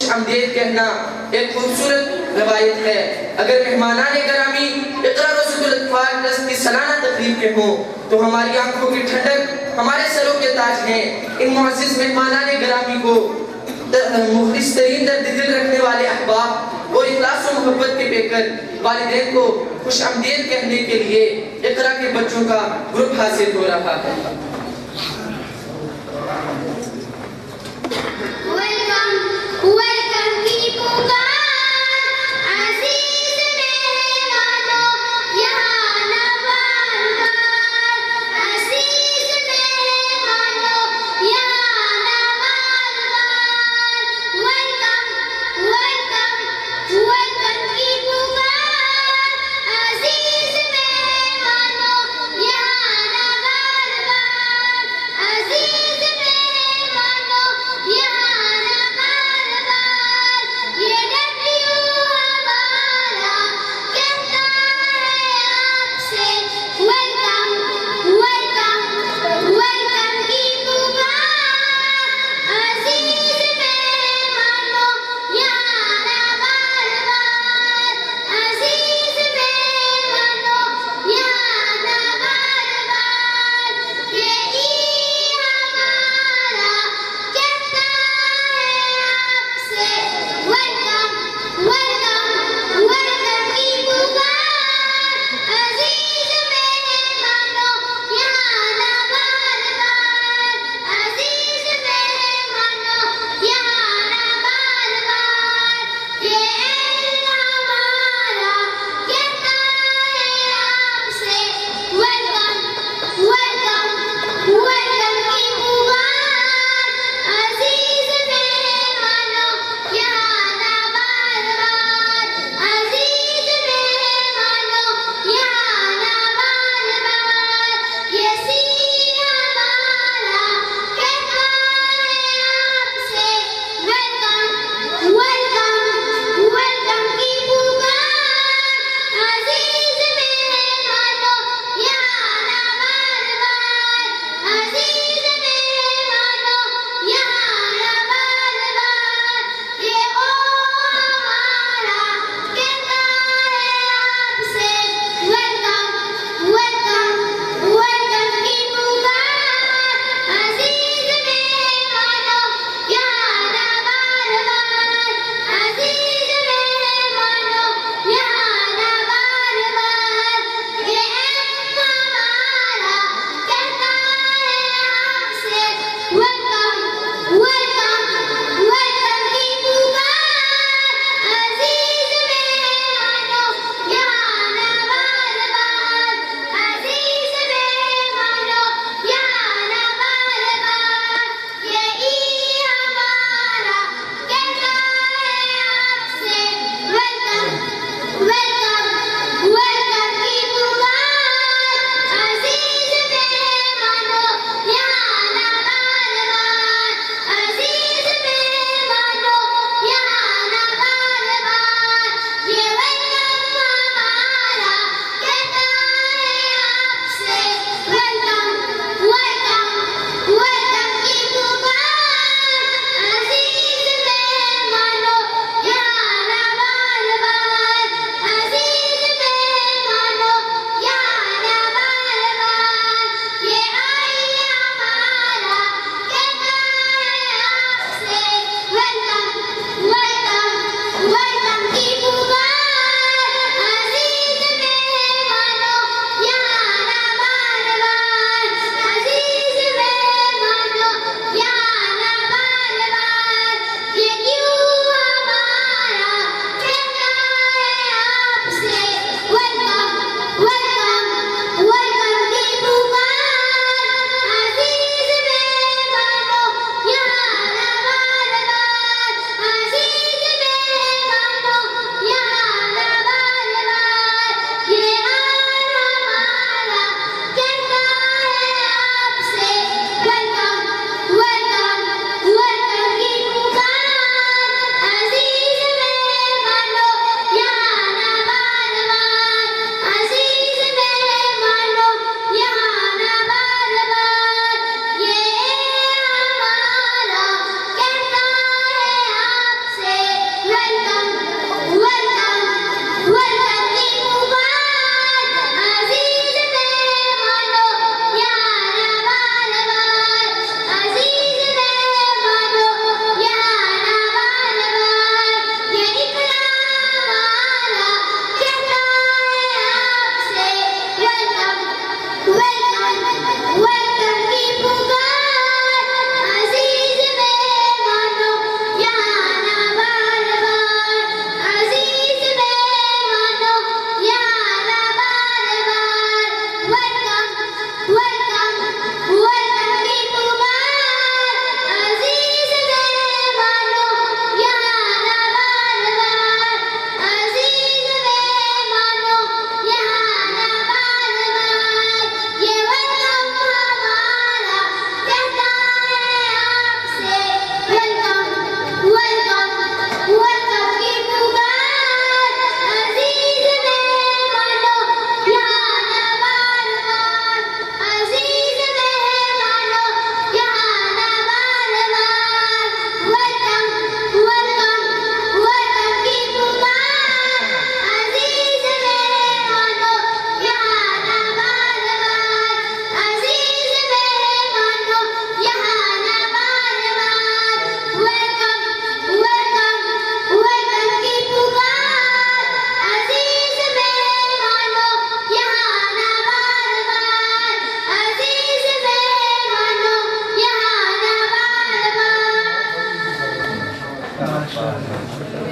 خوش آمدید کہنا ایک خوبصورت روایت ہے۔ اگر مہمانان گرامی اقرا روزۃ الاطفال ٹرسٹ کی سالانہ تقریب کے ہوں تو ہماری آنکھوں کی ٹھنڈک ہمارے سروں کے تاج ہیں۔ ان معزز مہمانان گرامی کو مخلص ترین درد دل رکھنے والے احباب اور اخلاص و محبت کے پیکر والدین کو خوش آمدید کہنے کے لیے اقرا کے بچوں کا گروپ حاضر ہو رہا ہے۔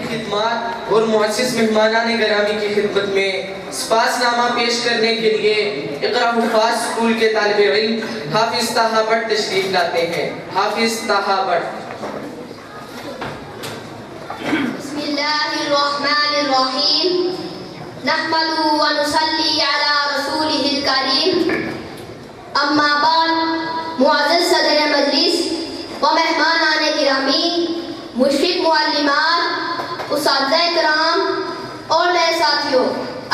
خدمات اور معزز مہمانان گرامی کی خدمت میں سپاس نامہ پیش کرنے کے لیے اقرا حفاظ اسکول کے طالب علم حافظ طاہا بٹ تشریف لاتے ہیں. حافظ طاہا بٹ. بسم اللہ الرحمن الرحیم. نحمد و نصلی علی رسولہ الکریم. اما بعد، معزز صدر مجلس و مہمانان گرامی، مشرف معلمات، اساتذہ کرام اور نئے ساتھیوں،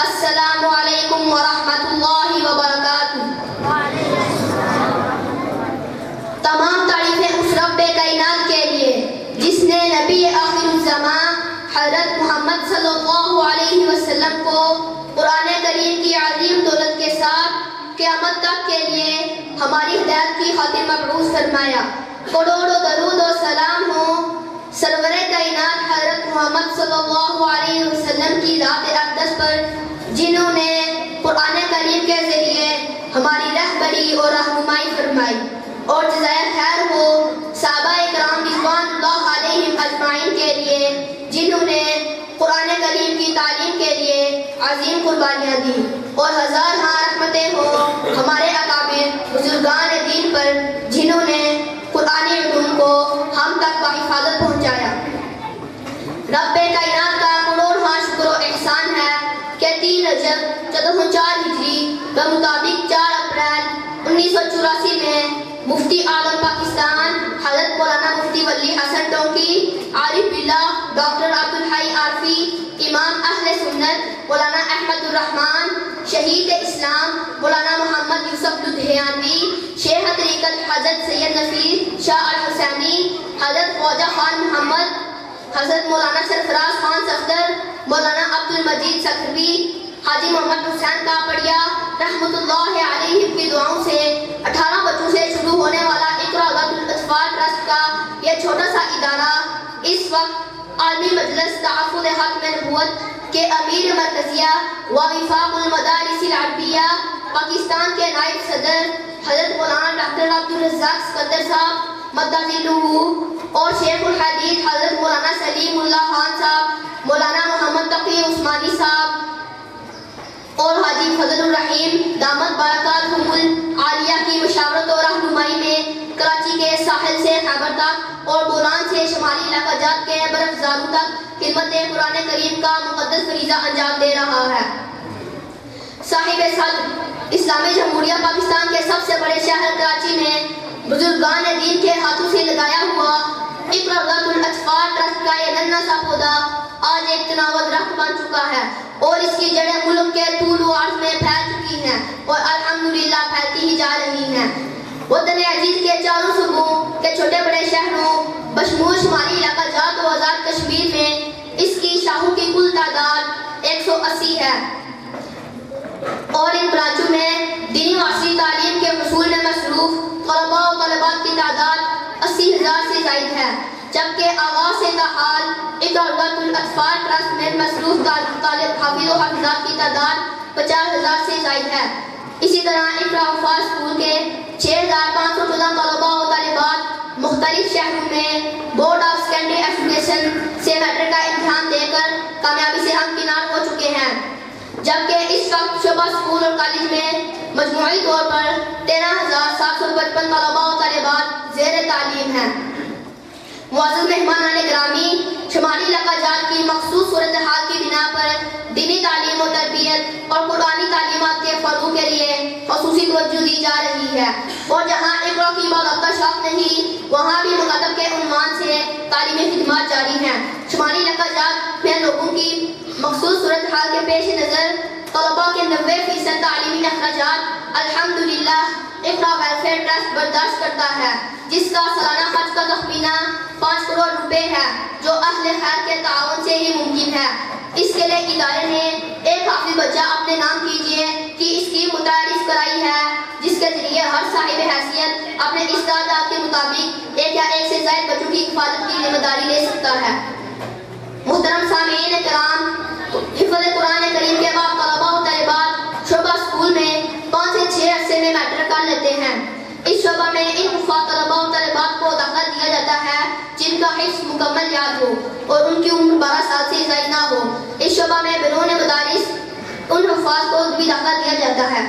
السلام علیکم ورحمۃ اللہ وبرکاتہ. تمام تعریفیں اس رب کائنات کے لیے جس نے نبی آخر الزمان حضرت محمد صلی اللہ علیہ وسلم کو قرآن کریم کی عظیم دولت کے ساتھ قیامت تک کے لیے ہماری ہدایت کی خاطر مبعوث فرمایا. کروڑوں درود و سلام ہوں سرور کائنات حضرت محمد صلی اللہ علیہ وسلم کی ذات اقدس پر، جنہوں نے قرآن کریم کے ذریعے ہماری رہبری اور رہنمائی فرمائی. اور جزائے خیر ہو صحابہ کرام رضوان اللہ علیہم اجمعین کے لیے، جنہوں نے قرآن کریم کی تعلیم کے لیے عظیم قربانیاں دی. اور ہزار رحمتیں ہوں ہمارے اکابر بزرگان دین پر، جنہوں نے قرآن علوم کو ہم تک بحفاظت پہنچایا. رب کائنات کا کروڑواں شکر و احسان ہے کہ 3 رجب 1404 ہجری بمطابق 4 اپریل 1984 میں مفتی اعظم پاکستان حضرت مولانا مفتی ولی حسن ٹونکی، عارف باللہ ڈاکٹر عبدالحی عارفی، امام اہل سنت مولانا احمد الرحمن، شہید اسلام مولانا محمد یوسف لدھیانوی، شیخ طریقت حضرت سید نفیس شاہ الحسینی، حضرت خواجہ خان محمد، حضرت مولانا سرفراز خان صفدر، مولانا عبد المجید سکھروی، حاجی محمد حسین کاپڑیا رحمۃ اللہ علیہ کی دعاؤں سے 18 بچوں سے شروع ہونے والا اقرا ذات الاطفال ٹرسٹ کا یہ چھوٹا سا ادارہ اس وقت عالمی مجلس تحفظ حق نبوت کے امیر مرکزیہ و وفاق المدارس العربیہ پاکستان کے نائب صدر حضرت مولانا ڈاکٹر عبدالرزاق سکندر صاحب مدظلہ اور شیخ الحدیث حضرت مولانا سلیم اللہ خان صاحب، مولانا محمد تقی عثمانی صاحب اور حاجی فضل الرحیم دامت برکاتہم العالیہ کی مشاورت اور رہنمائی میں کراچی کے ساحل سے خیبر تک اور بولان سے شمالی علاقہ جات کے برفزاروں تک خدمت قرآن کریم کا مقدس فریضہ انجام دے رہا ہے. صاحب صدر اسلامی جمہوریہ پاکستان کے سب سے بڑے شہر کراچی میں بزرگان دین کے ہاتھوں سے لگایا ہوا اقرا ذات الاطفال ٹرسٹ کا یہ ننھا سا پودا آج ایک تناور درخت بن چکا ہے اور اس کی جڑیں ملک کے طول و عرض میں پھیل چکی ہیں اور الحمدللہ پھیلتی ہی جا رہی ہیں. وطن عزیز کے چاروں صوبوں کے چھوٹے بڑے شہروں بشمول شمالی علاقہ جات و آزاد کشمیر میں اس کی شاخوں کی کل تعداد 180 ہے اور ان برانچوں میں دینی معاشری تعلیم کے حصول میں مصروف طلباء و طالبات کی تعداد 80,000 سے زائد ہے، جبکہ آغاز سے تاحال اقرا ذات الاطفال ٹرسٹ میں مصروف طالب حافظ و حافظات کی تعداد 50,000 سے زائد ہے. اسی طرح اقرا حفاظ اسکول کے 6,514 طلباء و طالبات مختلف شہروں میں بورڈ آف سیکنڈری ایجوکیشن سے میٹرک کا امتحان دے کر کامیابی سے ہمکنار ہو چکے ہیں، جبکہ اس وقت شعبہ اسکول اور کالج میں مجموعی طور پر 13,755 طلباء و طالبات زیر تعلیم ہیں. معزز مہمانان گرامی، شمالی علاقہ جات کی مخصوص صورتحال کی بنا پر دینی تعلیم و تربیت اور قرآنی تعلیمات کے فروغ کے لیے خصوصی توجہ دی جا رہی ہے اور جہاں اقرا کی باضابطہ شوق نہیں وہاں بھی مکاتب کے عنوان سے تعلیمی خدمات جاری ہیں. شمالی علاقہ جات میں لوگوں کی مخصوص صورتحال کے پیش نظر طلباء کے 90% تعلیمی اخراجات الحمدللہ اقرا ویلفیئر ٹرسٹ برداشت کرتا ہے، جس کا سالانہ خرچ کا تخمینہ 5 کروڑ روپے ہے، جو اہل خیر کے تعاون سے ہی ممکن ہے. اس کے لیے ادارے نے ایک حافظ بچہ اپنے نام کیجیے کی اسکیم متعارف کرائی ہے، جس کے ذریعے ہر صاحب حیثیت اپنے استعداد کے مطابق ایک یا ایک سے زائد بچوں کی حفاظت کی ذمہ داری لے سکتا ہے. محترم سامعین کرام، حفظ قرآن کریم کے بعد طلباء و طالبات شعبہ اسکول میں 5 سے 6 عرصے میں میٹرک کر لیتے ہیں. اس شعبہ میں ان حفاظ طلباء و طالبات کو داخلہ دیا جاتا ہے جن کا حفظ مکمل یاد ہو اور ان کی عمر 12 سال سے زائد نہ ہو۔ اس شعبہ میں بیرون مدارس ان حفاظ کو بھی داخلہ دیا جاتا ہے۔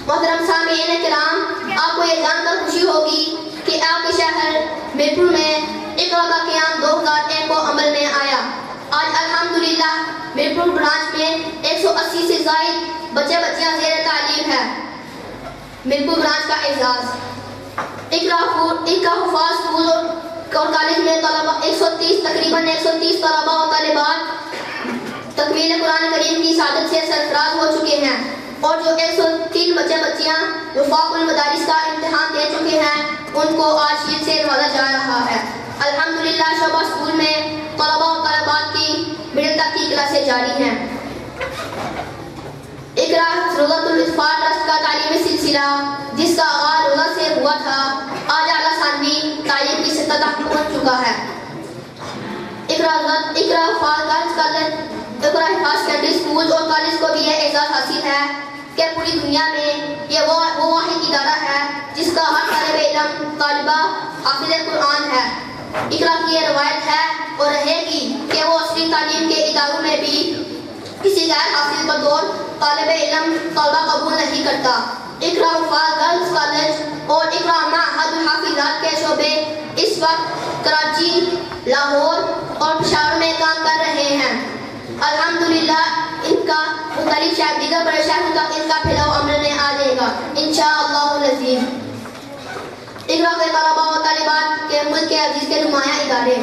محترم سامعین کرام، آپ کو یہ جان کر خوشی ہوگی کہ آپ کے شہر میرپور میں اقرا کا قیام 2001 کو عمل میں آیا۔ آج الحمدللہ میرپور برانچ میں 180 سے زائد بچے بچیاں زیر تعلیم ہے۔ میرپور برانچ کا اعزاز اقرا حفاظ اسکول اور کالج میں طلباء تقریباً 130 طلباء و طالبات تکمیل قرآن کریم کی سعادت سے سرفراز ہو چکے ہیں اور جو 103 بچے بچیاں وفاق المدارس کا امتحان دے چکے ہیں ان کو آج شیٹ سے نوازا جا رہا ہے۔ الحمدللہ شعبہ اسکول میں طلباء و طالبات کی مڈل تک کی کلاسیں جاری ہیں۔ اقرا روضۃ الاطفال ٹرسٹ کا تعلیمی سلسلہ جس کا آغاز روزہ سے ہوا تھا آج اعلیٰ ثانوی تعلیم کی سطح تک پہنچ چکا ہے۔ اقرا حفاظ سیکنڈری اسکول اور کالج کو بھی یہ اعزاز حاصل ہے کہ پوری دنیا میں یہ وہ واحد ادارہ ہے جس کا ہر طالب علم طالبہ حافظ قرآن ہے۔ اقرا کی یہ روایت ہے اور رہے گی کہ وہ عصری تعلیم کے اداروں میں بھی کسی غیر حافظ بطور طالب علم طلبہ قبول نہیں کرتا۔ اقرا حفاظ گرلز کالج اور اقرا معہد الحافظات کے شعبے اس وقت کراچی، لاہور اور پشاور میں کام کر رہے ہیں۔ الحمدللہ ان کا مختلف شہر دیگر بڑے شہروں تک ان کا پھیلاؤ عمل میں آ جائے گا انشاءاللہ العظیم۔ اقرا کے طلباء و طالبات کے ملک کے عزیز کے نمایاں ادارے۔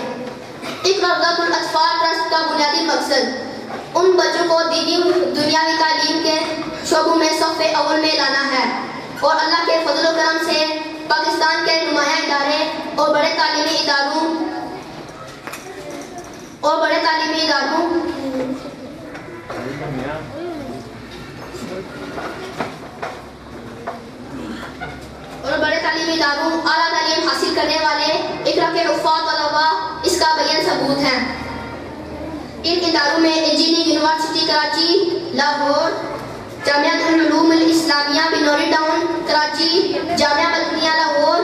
اقرا روضۃ الاطفال ٹرسٹ کا بنیادی مقصد ان بچوں کو دینی دنیاوی تعلیم کے شعبوں میں صف اول میں لانا ہے اور اللہ کے فضل و کرم سے پاکستان کے نمایاں ادارے اور بڑے تعلیمی اداروں اعلیٰ تعلیم حاصل کرنے والے اقرا کے حفاظ طلباء اس کا بیان ثبوت ہیں۔ ان اداروں میں engineering university Karachi, Lahore, Jamia ul-Uloom al-Islamia Binori town Karachi, Jamia Madania Lahore,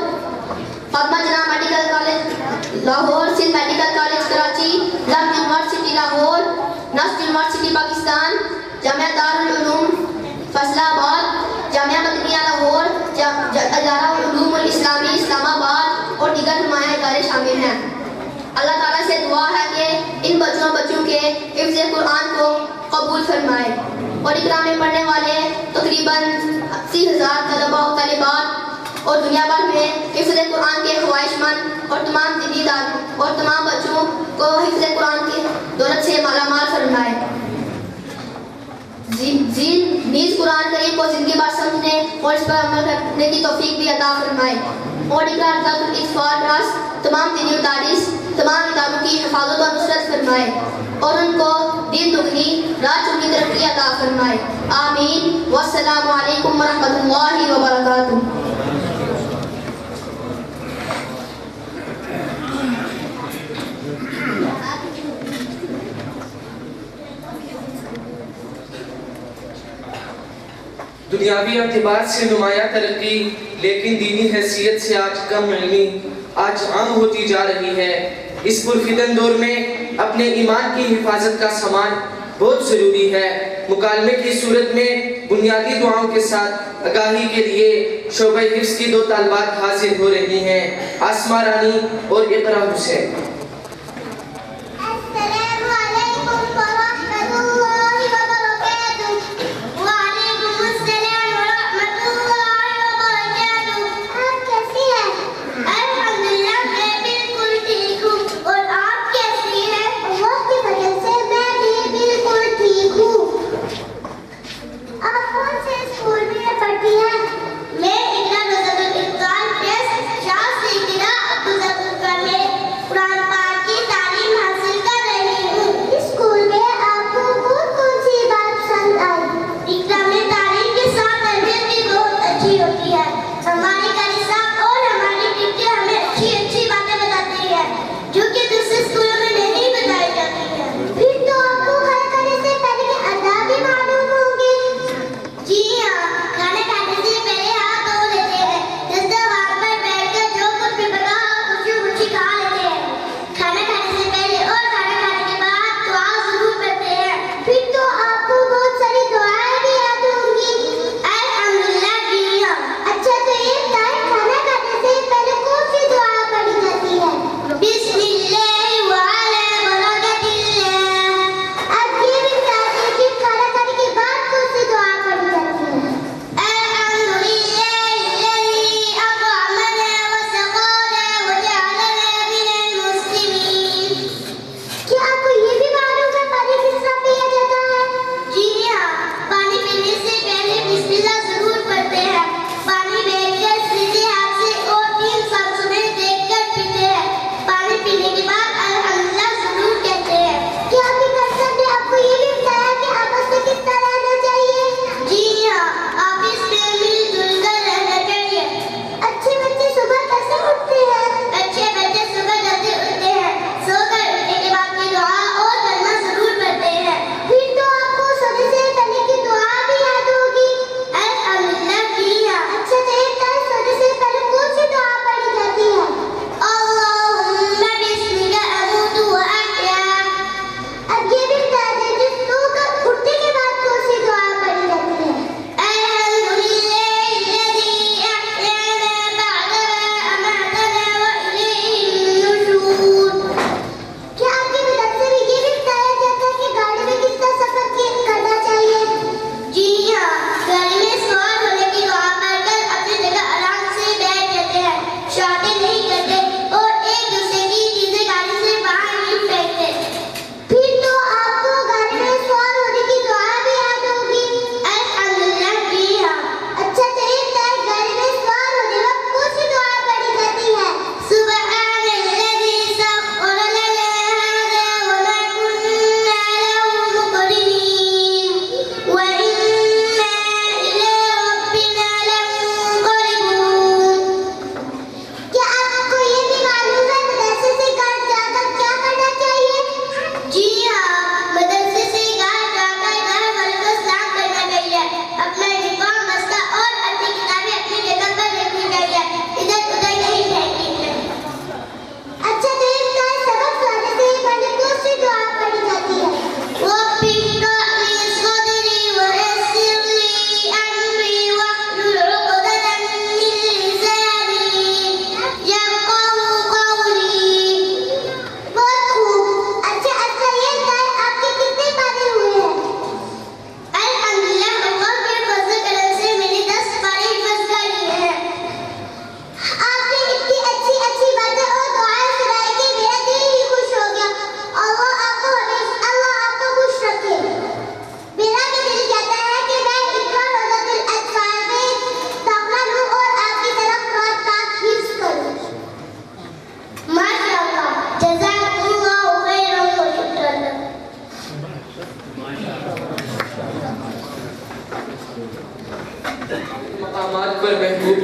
Fatima Jinnah medical college Lahore, Sindh medical college Karachi, LUMS university Lahore, NUST university Pakistan, Jamia Darul-Uloom Faisalabad, Jamia Madania Lahore, ادارہ العلوم الاسلامی اسلام آباد اور دیگر نمایاں ادارے شامل ہیں۔ اللہ تعالیٰ سے دعا ہے کہ ان بچوں کے حفظ قرآن کو قبول فرمائے اور اقرا میں پڑھنے والے تقریباً 80,000 طلباء و طالبات اور دنیا بھر میں حفظ قرآن کے خواہش مند اور تمام دینی اداروں اور تمام بچوں کو حفظ قرآن کی دولت سے مالا مال فرمائے۔ نیز قرآن کریم کو زندگی بھر سمجھنے اور اس پر عمل کرنے کی توفیق بھی عطا فرمائے اور اقرا روضۃ الاطفال ٹرسٹ تمام دینی مدارس تمام اداروں کی حفاظت و نصرت فرمائے اور ان کو دین دگنی رات چگنی ترقی عطا فرمائے۔ آمین۔ والسلام علیکم ورحمۃ اللہ وبرکاتہ۔ دنیاوی اعتبار سے نمایاں ترقی لیکن دینی حیثیت سے آج کم علمی آج عام ہوتی جا رہی ہے۔ اس پرفتن دور میں اپنے ایمان کی حفاظت کا سامان بہت ضروری ہے۔ مکالمے کی صورت میں بنیادی دعاؤں کے ساتھ آگاہی کے لیے شعبہ حفظ کی 2 طالبات حاضر ہو رہی ہیں، آسمہ رانی اور اقرا حسین۔ میں اقرا روضۃ الاطفال ٹرسٹ شاہ سیدنا عبدالزبور میں قرآن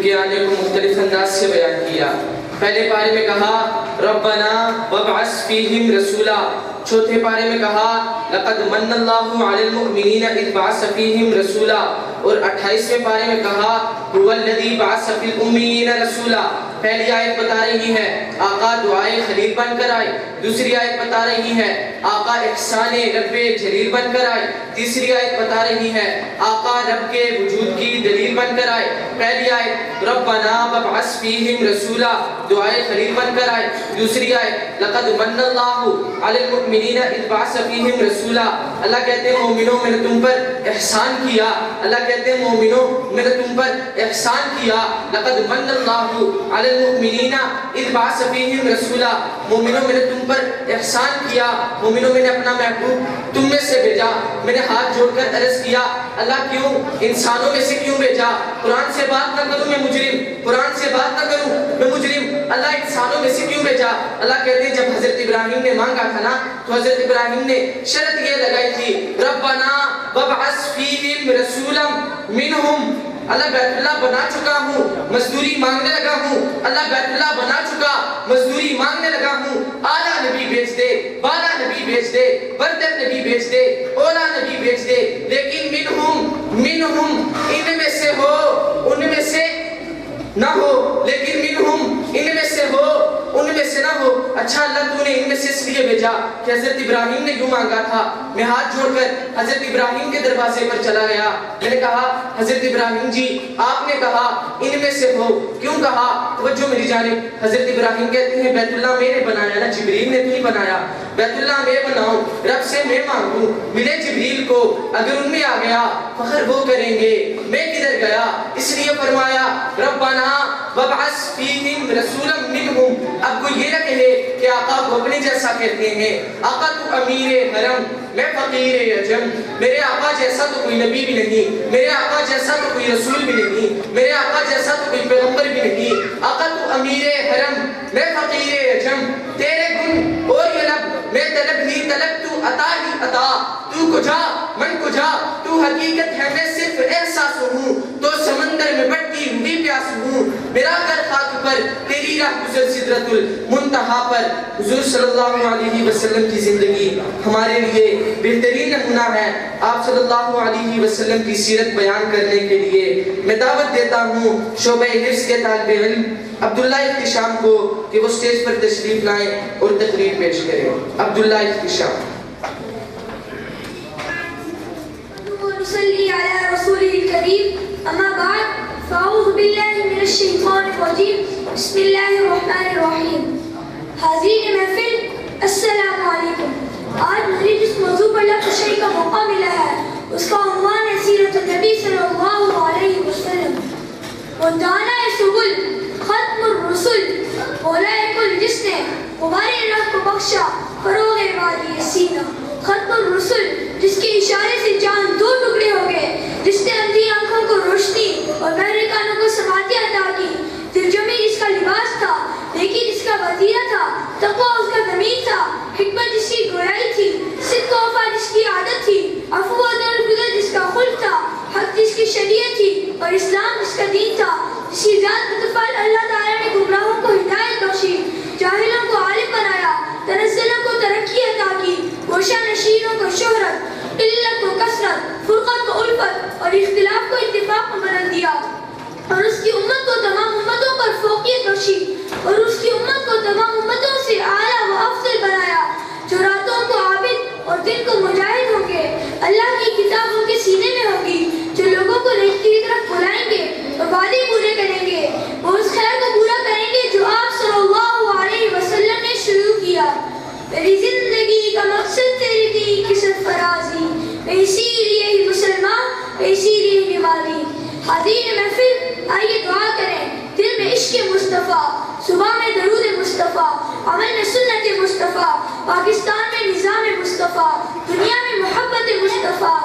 وجود کے آنے کو مختلف انداز سے بیان کیا. پہلے پارے میں کہا ربنا وابعث فیہم رسولا. چوتھے پارے میں کہا لقد من اللہ علی المؤمنین اذ بعث فیہم رسولا. اور 28ویں پارے میں کہا هو الذی بعث فی الامیین رسولا. پہلی آیت بتا رہی ہے آقا دعائے خلیل بن کر آئے. دوسری آیت بتا رہی ہے آقا احسان رب جلیل بن کر آئے. تیسری آیت بتا رہی ہے آقا رب کے وجود کی دلیل بن کر آئے. پہلی آیت ربنا وابعث فیہم رسولا دعائے خلیل بن کر آئے. دوسری آیت لقد من اللہ علی المؤمنین اذ بعث فیہم رسولا. اللہ کہتے ہیں مومنوں میں نے تم پر احسان کیا. اللہ کہتے ہیں مومنوں میں نے تم پر احسان کیا. لقد من اللہ علی المؤمنین اذ بعث فیہم رسولا. مومنوں میں نے تم پر احسان کیا. مومنوں میں نے اپنا محبوب تم میں سے بھیجا. میں نے ہاتھ جوڑ کر عرض کیا اللہ کیوں انسانوں میں سے کیوں بھیجا؟ قرآن سے بات نہ کروں میں مجرم. قرآن سے بات نہ کروں میں مجرم. اللہ انسانوں میں سے کیوں بھیجا؟ اللہ کہتے ہیں جب حضرت ابراہیم نے مانگا تھا نا تو حضرت ابراہیم نے شرط یہ لگائی تھی ربنا وابعث فیہم رسولا منہم. اللہ بیت اللہ بنا چکا ہوں مزدوری مانگنے لگا ہوں. اللہ بیت اللہ بنا چکا مزدوری مانگنے لگا ہوں. اعلیٰ نبی بھیج دے, بالا نبی بھیج دے, برتر نبی بھیج دے, اولا نبی بھیج دے. لیکن منہم ان میں سے ہو ان میں سے نہ ہو. لیکن منہم ان میں سے ہو ان میں سے نہ ہو. اچھا اللہ تو نے ان میں سے اس لیے بھیجا کہ حضرت ابراہیم نے یوں مانگا تھا. میں ہاتھ جوڑ کر حضرت ابراہیم کے دروازے پر چلا گیا. میں نے کہا حضرت ابراہیم جی آپ نے کہا ان میں سے ہو, کیوں کہا؟ توجہ میری جانب. حضرت ابراہیم کہتے ہیں بیت اللہ میں نے بنایا نا, جبریل نے تو نہیں بنایا. بیت اللہ میں بناؤں, رب سے میں مانگوں, ملے جبریل کو. اگر ان میں آ گیا فخر وہ کریں گے میں کدھر گیا. اس لیے فرمایا ربنا وابعث فیہم رسولا منہم. اب کوئی یہ نہ کہے کہ آقا کو اپنے جیسا کہتے ہیں. آقا تو امیر حرم میں فقیر عجم. میرے آقا جیسا تو کوئی نبی بھی نہیں, میرے آقا جیسا تو کوئی رسول بھی نہیں, میرے آقا جیسا تو کوئی پیغمبر بھی نہیں. آقا تو امیر حرم میں فقیر عجم. تیرے گن اور یہ لب میں طلب ہی طلب تو عطا ہی عطا. تو کجا من کجا تو حقیقت ہے میں صرف احساس ہوں. تو سمندر میں بڑھتی ہوئی پیاس ہوں. میرا گھر خاک پر تیری راہ گزر سدرت المنتہا پر. حضور صلی اللہ علیہ وسلم کی زندگی ہمارے لیے بہترین نمونہ ہے. آپ صلی اللہ علیہ وسلم کی سیرت بیان کرنے کے لیے میں دعوت دیتا ہوں شعبہ حفظ کے طالب علم عبداللہ احتشام کو کہ وہ سٹیج پر تشریف لائیں اور تقریر پیش کریں. عبداللہ احتشام. صلی علی رسول الکریم اما بعد فاعوذ باللہ من الشیطان الرجیم بسم اللہ الرحمن الرحیم. حاضرین محفل السلام علیکم. آج مجھے جس موضوع پر لفظ تشریح کا موقع ملا ہے اس کا عنوان ہے سیرت النبی صلی اللہ علیہ وسلم. ودانا سبل ختم الرسل مولا کل جس نے غباری راہ کو بخشا فروغ وادی سینہ. ختم الرسل جس کے اشارے سے چاند دو ٹکڑے ہو گئے, جس نے اندھی آنکھوں کو روشنی اور بہرے کانوں کو سماعت عطا کی. ترجمے جس کا لباس تھا, نیکی جس کا وسیلہ تھا, تقویٰ اس کا ضمیر تھا, حکمت جس کی گویائی تھی, صدق و وفا جس کی عادت تھی, عفو و درگزر جس کا خلق تھا, حق جس کی شریعت تھی اور اسلام جس کا دین تھا, جس کی ذات بطفال اللہ تعالیٰ نے گمراہوں کو ہدایت بخشی, جاہلوں کو عالم بنایا, تنزلوں کو ترقی عطا کی, گوشہ نشینوں کو شہرت, قلت کو کثرت, فرقت کو الفت اور اختلاف کو اتفاق میں بدل دیا, اور اس کی امت کو تمام امتوں پر فوقیت بخشی, اور اس کی امت کو تمام امتوں سے اعلیٰ و افضل بنایا, جو راتوں کو عابد اور دن کو مجاہد ہوں گے. اللہ کی کتاب ان کے سینے میں ہوگی, جو لوگوں کو نیکی کی طرف بلائیں گے اور وعدے پورے کریں گے. وہ اس خیر کو پورا کریں گے جو آپ صلی اللہ علیہ وسلم نے شروع کیا. میری زندگی کا مقصد تیری دین کی سرفرازی, میں اسی لیے ہی مسلمان, میں اسی لیے ہی نمازی. حاضرین محفل آئیے دعا کریں, دل میں عشق مصطفیٰ, صبح میں درود مصطفیٰ, عمل میں سنت مصطفیٰ, پاکستان میں نظام مصطفیٰ, دنیا میں محبت مصطفیٰ,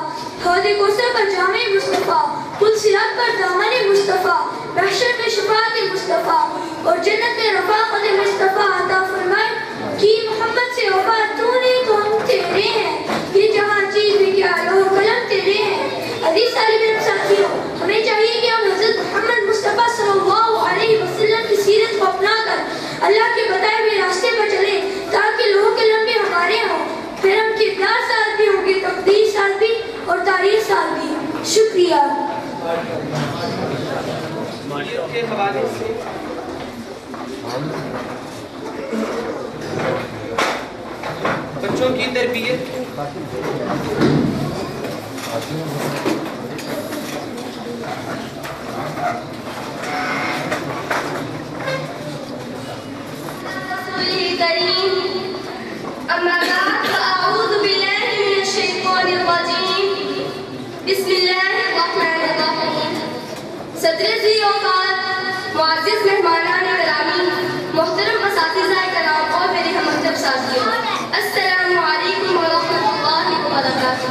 حوض کوثر پر جامع مصطفیٰ, پل صراط پر دامن مصطفیٰ, محشر میں شفاعت مصطفیٰ اور جنت میں رفاقت مصطفیٰ عطا فرمائے. کہ محمد سے وفا تو نے تو ہم تیرے ہیں, یہ جہاں چیز بھی کیا لوح قلم تیرے ہیں. عزیز طالب علم ساتھیوں, ہمیں چاہیے کہ ہم حضرت محمد مصطفیٰ صلی اللہ سال کی. شکریہ. کے حوالے سے بچوں کی تربیت بسم اللہ الرحمن الرحیم. صدر ذی اوقات، معزز مہمانان گرامی، محترم اساتذہ کرام اور میرے ہم مکتب ساتھیوں، السلام علیکم ورحمۃ اللہ وبرکاتہ.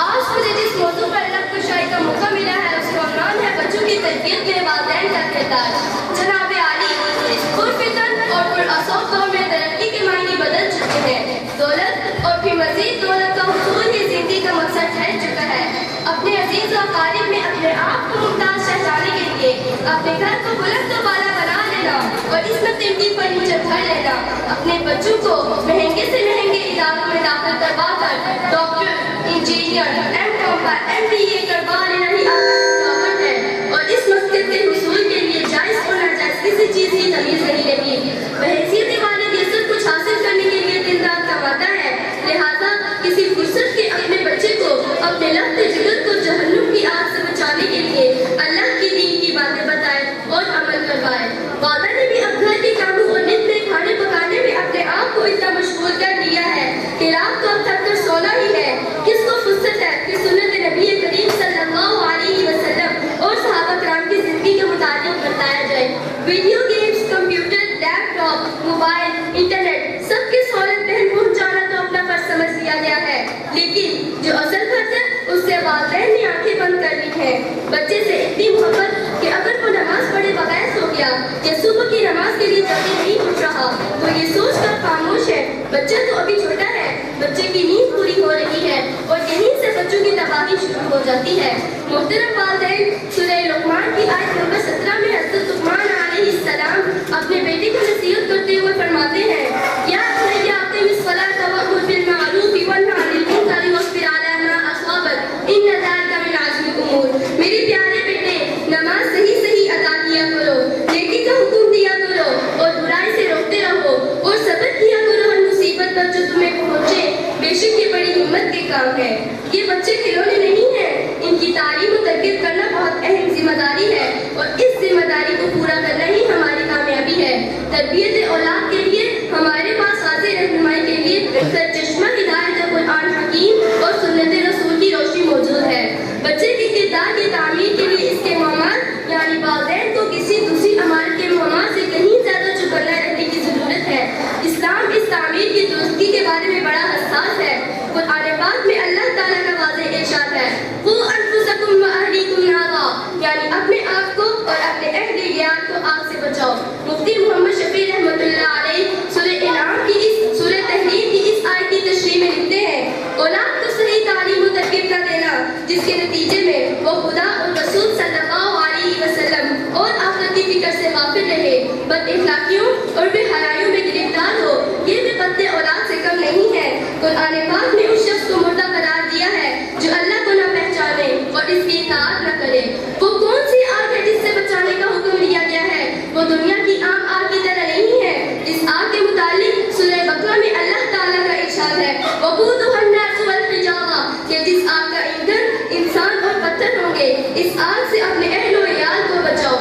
آج مجھے جس موضوع پر علم کشائی کا موقع ملا ہے اس کا عنوان ہے بچوں کی تربیت میں والدین کا کردار. جناب عالی، اس پرفتن اور پراثر دور میں ترقی کے معنی بدل چکے ہیں. دولت اور پھر مزید دولت کا حصول ہی زندگی کا مقصد ٹھہر چکا ہے. اپنے عزیز و اقارب میں اپنے آپ کو ممتاز شہزادی کے لیے اپنے گھر کو بلند و بالا بنا لینا اور اس میں قیمتی فرنیچر گھر لینا، اپنے بچوں کو مہنگے سے مہنگے اداروں میں داخل کروا کر ڈاکٹر، انجینئر، ایم کام کا MBA کروا لینا ہی آپ کا ثوابت ہے. اور اس مقصد کے حصول کے لیے جائز اور ناجائز کسی چیز کی تمیز نہیں رہتی. بحیثیت والد یہ سب کچھ حاصل کرنے کے لیے دن رات کماتا ہے. لہٰذا کسی فرصت کے اپنے بچے کو اپنے لخت جگر کو جہنم کی آگ سے بچانے کے لیے اللہ کی دین کی باتیں بتائے اور عمل کروائے. والدہ نے بھی اب گھر کے کاموں اور نت نئے کھانے پکانے میں اپنے آپ کو اتنا مشغول کر لیا ہے کہ رات کو اب تک کر سونا ہی ہے. کس کو فرصت ہے کہ سنت نبی کریم صلی اللہ علیہ وسلم اور صحابہ کرام کی زندگی کے متعلق بتایا جائے. ویڈیو گیمز، کمپیوٹر، لیپ ٹاپ، موبائل، انٹرنیٹ سب کی سہولت بہن پہنچانا تو اپنا فرض سمجھ لیا گیا ہے، لیکن جو اصل فرض ہے اس سے والدین نے آنکھیں بند کر لی ہیں. بچے سے اتنی محبت کہ اگر وہ نماز پڑھے بغیر سو گیا یا صبح کی نماز کے لیے جلدی نہیں اٹھ رہا تو یہ سوچ کر خاموش ہے بچہ تو ابھی چھوٹا ہے، بچے کی نیند پوری ہو رہی ہے اور یہیں سے بچوں کی تباہی شروع ہو جاتی ہے. محترم والدین، سورہ لقمان کی آیت نمبر 17 میں حضرت لقمان علیہ السلام اپنے بیٹے کو نصیحت کرتے ہوئے فرماتے ہیں، یا بنیا اقم الصلاۃ وامر بالمعروف وانہ عن المنکر واصبر علی ما اصابک ان ذلک من عزم الامور. میرے پیارے بیٹے، نماز صحیح ادا کیا کرو، نیکی کا حکم دیا کرو اور برائی سے روکتے رہو اور صبر کیا کرو ہر مصیبت پر جو تمہیں پہنچے. بے شک یہ بڑی ہمت کے کام ہے. یہ بچے کھلونے نہیں ہیں، ان کی تعلیم و تربیت کرنا بہت اہم ذمہ داری ہے اور اس ذمہ داری کو پورا کرنا ہی ہماری کامیابی ہے. تربیت اولاد کے لیے ہمارے پاس واضح رہنمائی کے لیے سرچشمہ ہدایت قرآن حکیم اور سنت رسول کی روشنی موجود ہے. بچے کے کردار کی تعمیر کے لیے اس کے مامات یعنی والدین کو کسی دوسری عمارت کے مامات سے کہیں زیادہ چوکنا رہنے کی ضرورت ہے. اسلام اس تعمیر کی درستگی کے بارے میں بڑا حساس ہے. قرآن پاک میں اللہ تعالیٰ کا واضح ارشاد ہے، قُوْ أَنفُسَكُمْ وَأَهْلِيكُمْ نَارًا، یعنی اپنے آپ کو اور اپنے اہل عیال کو آگ سے بچاؤ. مفتی محمد شفیع رحمۃ اللہ علیہ سورہ انعام کی سورہ تحریم کی اس آیت کی تشریح میں لکھتے ہیں، اولاد کو صحیح تعلیم و تربیت کا دینا جس کے نتیجے میں وہ خدا اور رسول صلی اللہ علیہ وسلم اور آخرت کی فکر سے غافل رہے، بد اخلاقیوں اور بے حیائیوں میں گرفتار ہو، یہ بھی قتل اولاد سے کم نہیں ہے. قرآن پاک نے اس شخص کو مردہ قرار دیا ہے جو اللہ کو نہ پہچانے اور اس کی اطاعت نہ کرے. وہ کون سی آگ ہے جس سے بچانے کا حکم لیا گیا ہے؟ وہ دنیا کی عام آگ کی طرح نہیں ہے. اس آگ کے متعلق سورہ بقرہ میں اللہ تعالیٰ کا ارشاد ہے، وَقُودُهَا النَّاسُ وَالْحِجَارَةُ، کہ جس آگ کا ایندھن انسان اور پتھر ہوں گے. اس آگ سے اپنے اہل و عیال کو بچاؤ.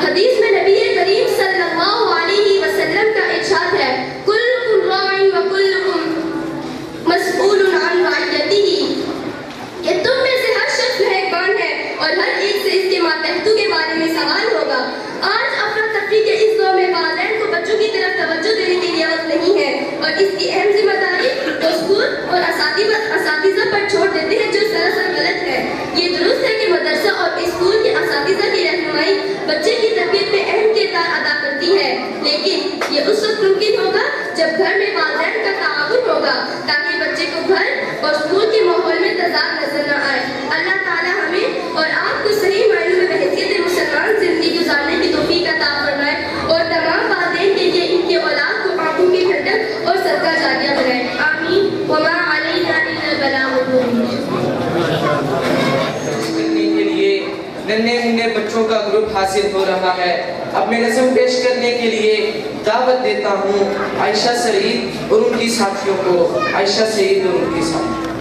حدیث میں نبی کریم صلی اللہ علیہ وسلم کا ارشاد ہے، کلکم راع وکلکم مسئول عن رعیتہ، کہ تم میں سے ہر شخص مہربان ہے اور ہر ایک سے اس کے ماتحتوں کے بارے میں سوال ہوگا. آج افراتفری کے اس دور میں والدین کو بچوں کی طرف توجہ دینے کی اجازت نہیں ہے اور اس کی اہم ذمہ داری وہ اسکول اور اساتذہ پر چھوڑ دیتے ہیں جو سراسر غلط ہے. یہ درست ہے کہ مدرسہ اور اسکول کے اساتذہ کی رہنمائی بچے کی تربیت میں اہم کردار ادا کرتی ہے، لیکن یہ اس وقت ممکن ہوگا جب گھر میں والدین کا تعاون ہوگا تاکہ بچے کو گھر اور اسکول کے ماحول میں تضاد نظر نہ آئے. اللہ تعالیٰ ہمیں اور آپ کو صحیح معنوں میں بحیثیت مسلمان زندگی گزارنے کی توفیق عطا فرمائے اور تمام والدین کے لیے ان کے اولاد کو آنکھوں کی ٹھنڈک اور صدقہ جاریہ بنائے. آمین. وما علینا الا البلاغ. بچوں کا گروپ حاصل ہو رہا ہے. اب میں نظم پیش کرنے کے لیے دعوت دیتا ہوں عائشہ سعید اور ان کی ساتھیوں کو. عائشہ سعید اور ان کی ساتھی.